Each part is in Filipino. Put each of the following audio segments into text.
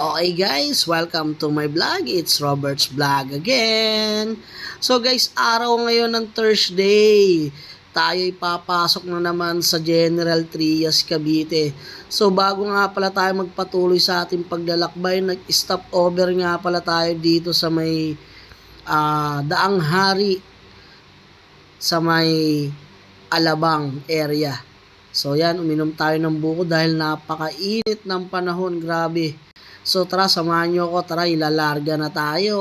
Okay guys, welcome to my vlog. It's Robert's Vlog again. So guys, araw ngayon ng Thursday. Tayo'y papasok na naman sa General Trias, Cavite. So bago nga pala tayo magpatuloy sa ating paglalakbay, nag-stop over nga pala tayo dito sa may Daang Hari, sa may Alabang area. So yan, uminom tayo ng buko dahil napakainit ng panahon, grabe. So tara, samahan nyo ako, tara, ilalarga na tayo.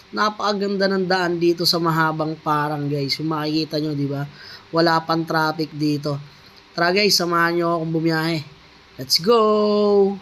Napakaganda ng daan dito sa Mahabang Parang guys. Yung makikita nyo, di ba? Wala pang traffic dito. Tara guys, samahan nyo akong bumiyahe. Let's go!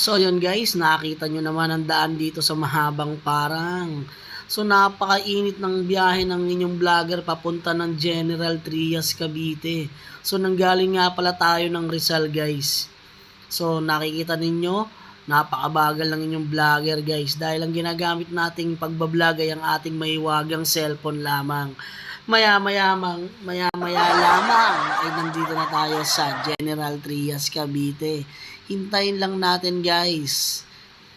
So yun guys, nakita nyo naman ang daan dito sa Mahabang Parang. So napakainit ng biyahe ng inyong vlogger papunta ng General Trias, Cavite. So nanggaling nga pala tayo ng Rizal guys. So nakikita ninyo, napakabagal ng inyong vlogger guys. Dahil ang ginagamit nating pagbablog ay ang ating mahiwagang cellphone lamang. Maya-maya lamang ay nandito na tayo sa General Trias, Cavite. Hintayin lang natin guys.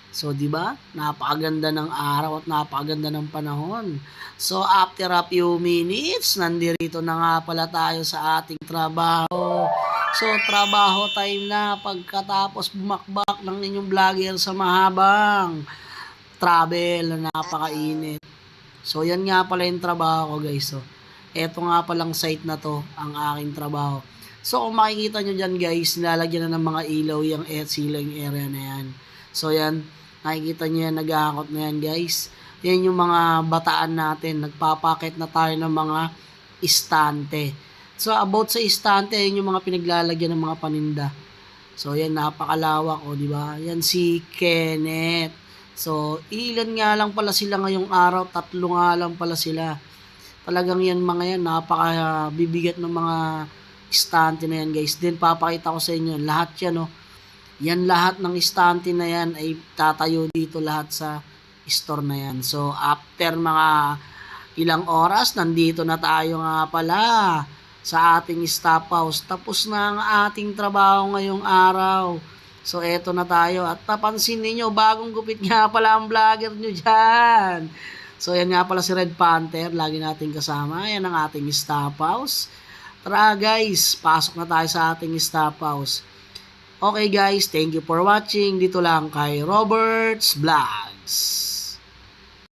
So, di ba? Napakaganda ng araw at napakaganda ng panahon. So, after a few minutes, nandito na nga pala tayo sa ating trabaho. So, trabaho time na pagkatapos bumakbak ng inyong vlogger sa Mahabang travel na napakainit. So, yan nga pala yung trabaho ko guys. So, eto nga palang site na to, ang aking trabaho. So, kung makikita nyo dyan guys, nilalagyan na ng mga ilaw yung silang area na yan. So, yan, nakikita nyo yan, nag-aakot na yan guys. Yan yung mga bataan natin. Nagpapakit na tayo ng mga istante. So, about sa istante, yan yung mga pinaglalagyan ng mga paninda. So, yan, napakalawak, o, di ba? Yan si Kenneth. So, ilan nga lang pala sila ngayong araw, 3 nga lang pala sila. Talagang yan mga yan, napakabibigat ng mga istante na yan guys. Then papakita ko sa inyo lahat yan, no. Yan lahat ng istante na yan ay tatayo dito lahat sa store na yan. So after mga ilang oras, nandito na tayo nga pala sa ating stop house. Tapos na ang ating trabaho ngayong araw. So eto na tayo at napansin niyo, bagong gupit nga pala ang vlogger nyo dyan. So yan nga pala si Red Panther, lagi nating kasama. Yan ang ating stop house. Tara guys, pasok na tayo sa ating stop house. Okay guys, thank you for watching. Dito lang kay Robert's Vlogs.